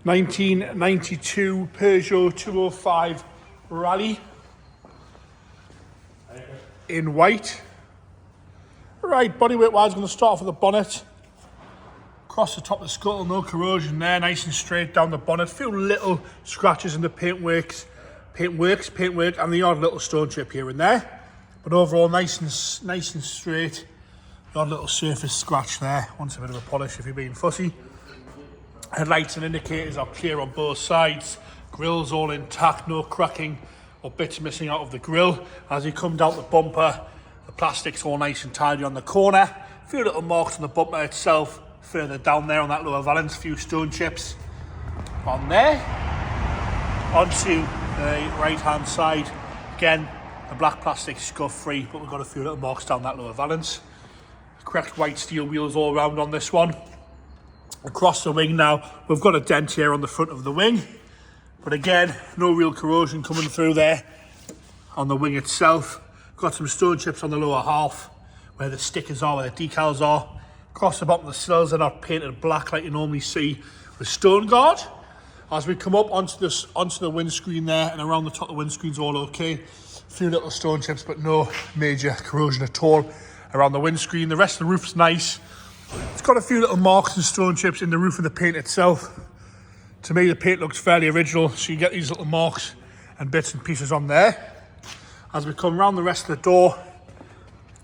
1992 Peugeot 205 Rallye in white. Right, bodyweight wise, going to start off with the bonnet. Across the top of the scuttle, no corrosion there, nice and straight down the bonnet. A few little scratches in the paintwork, and the odd little stone chip here and there. But overall, nice and straight. The odd little surface scratch there. Wants a bit of a polish if you're being fussy. Headlights and indicators are clear on both sides. Grill's all intact, no cracking or bits missing out of the grill. As you come down the bumper, the plastic's all nice and tidy on the corner. A few little marks on the bumper itself. Further down there on that lower valance, a few stone chips on there. Onto the right hand side, again the black plastic scuff free, but we've got a few little marks down that lower valance. Correct white steel wheels all round on this one. Across the wing now, we've got a dent here on the front of the wing, but again no real corrosion coming through there on the wing itself. Got some stone chips on the lower half where the stickers are, where the decals are. Across the bottom of the sills, they're not painted black like you normally see with stone guard. As we come up onto the windscreen there, and around the top of the windscreen's all okay. A few little stone chips, but no major corrosion at all around the windscreen. The rest of the roof's nice. It's got a few little marks and stone chips in the roof of the paint itself. To me, the paint looks fairly original, so you get these little marks and bits and pieces on there. As we come around the rest of the door,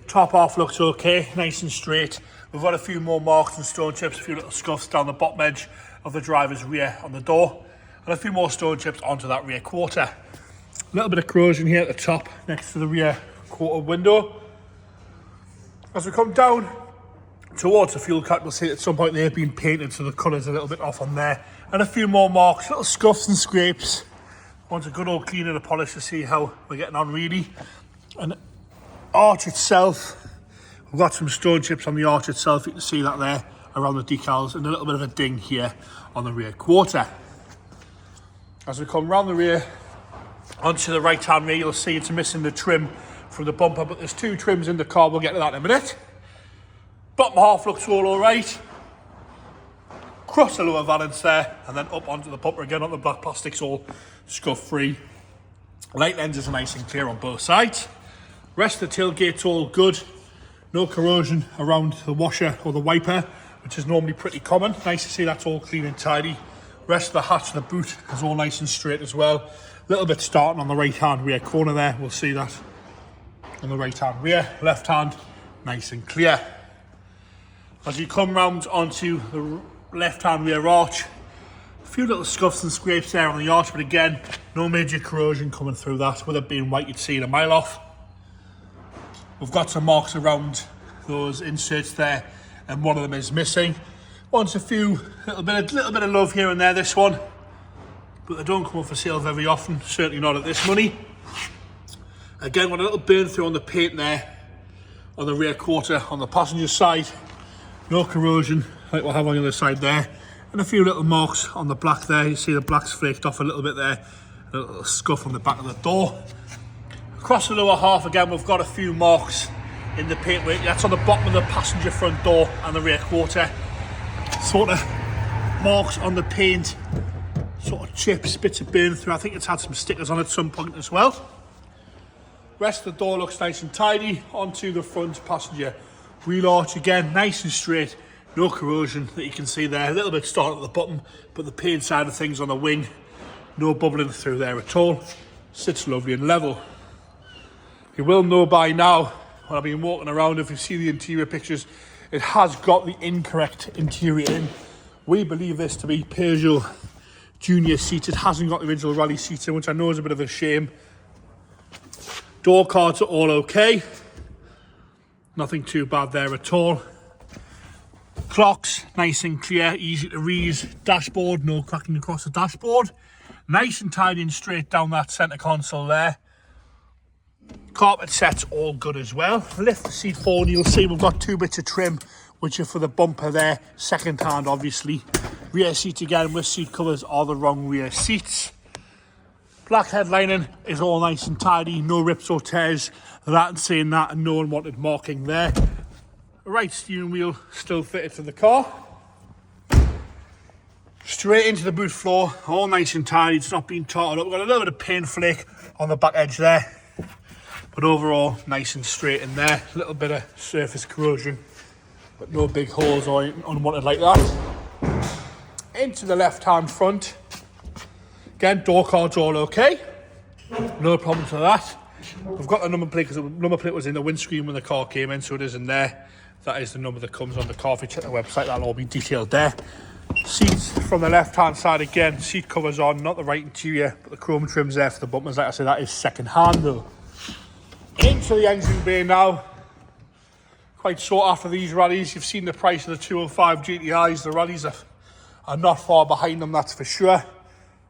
top half looks okay, nice and straight. We've got a few more marks and stone chips, a few little scuffs down the bottom edge of the driver's rear on the door, and a few more stone chips onto that rear quarter. A little bit of corrosion here at the top next to the rear quarter window. As we come down towards the fuel cap, we'll see at some point they've been painted, so the colour's a little bit off on there. And a few more marks, little scuffs and scrapes. Want a good old clean and a polish to see how we're getting on really. And the arch itself, we've got some stone chips on the arch itself, you can see that there around the decals, and a little bit of a ding here on the rear quarter. As we come round the rear onto the right hand rear, you'll see it's missing the trim from the bumper, but there's two trims in the car, we'll get to that in a minute. Bottom half looks all alright. Across the lower valance there, and then up onto the bumper again on the black plastics, all scuff free. Light lenses are nice and clear on both sides. Rest of the tailgate's all good. No corrosion around the washer or the wiper, which is normally pretty common. Nice to see that's all clean and tidy. Rest of the hatch and the boot is all nice and straight as well. A little bit starting on the right hand rear corner there, we'll see that on the right hand rear. Left hand, nice and clear. As you come round onto the left hand rear arch, a few little scuffs and scrapes there on the arch, but again, no major corrosion coming through that. With it being white, you'd see it a mile off. We've got some marks around those inserts there, and one of them is missing. Wants a few little bit of love here and there, this one, but they don't come up for sale very often, certainly not at this money. Again, got a little burn through on the paint there on the rear quarter on the passenger side. No corrosion like we'll have on the other side there, and a few little marks on the black there. You see the black's flaked off a little bit there, a little scuff on the back of the door. Across the lower half again, we've got a few marks in the paintwork. That's on the bottom of the passenger front door and the rear quarter. Sort of marks on the paint, sort of chips, bits of burn through. I think it's had some stickers on at some point as well. Rest of the door looks nice and tidy. Onto the front passenger wheel arch again, nice and straight. No corrosion that you can see there. A little bit starting at the bottom, but the paint side of things on the wing, no bubbling through there at all. Sits lovely and level. You will know by now, when I've been walking around, if you see the interior pictures, it has got the incorrect interior in. We believe this to be Peugeot Junior seats. It hasn't got the original Rallye seats in, which I know is a bit of a shame. Door cards are all okay. Nothing too bad there at all. Clocks, nice and clear, easy to read. Dashboard, no cracking across the dashboard. Nice and tidy and straight down that centre console there. Carpet set's all good as well. Lift the seat forward, you'll see we've got two bits of trim, which are for the bumper there, second hand obviously. Rear seats again with seat covers are the wrong rear seats. Black headlining is all nice and tidy, no rips or tears. That and saying that, and no unwanted marking there. Right steering wheel still fitted to the car. Straight into the boot floor, all nice and tidy. It's not been tarted up. We've got a little bit of paint flake on the back edge there, but overall nice and straight in there. A little bit of surface corrosion, but no big holes or anything unwanted like that. Into the left hand front. Again, door cards all okay. No problems with that. We've got the number plate because the number plate was in the windscreen when the car came in, so it is in there. That is the number that comes on the car. If you check the website, that'll all be detailed there. Seats from the left hand side again, seat covers on, not the right interior, but the chrome trim's there for the bumpers. Like I said, that is second hand though. Into the engine bay now. Quite sought after these Rallyes. You've seen the price of the 205 GTIs. The Rallyes are not far behind them, that's for sure.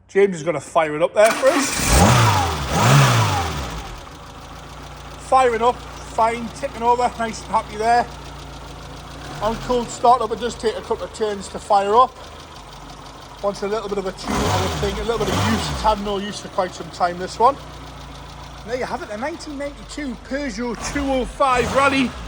James is going to fire it up there for us. Firing up, fine, ticking over, nice and happy there. On cold startup, it does take a couple of turns to fire up. Wants a little bit of a tune, I would think, a little bit of use. It's had no use for quite some time, this one. And there you have it, a 1992 Peugeot 205 Rallye.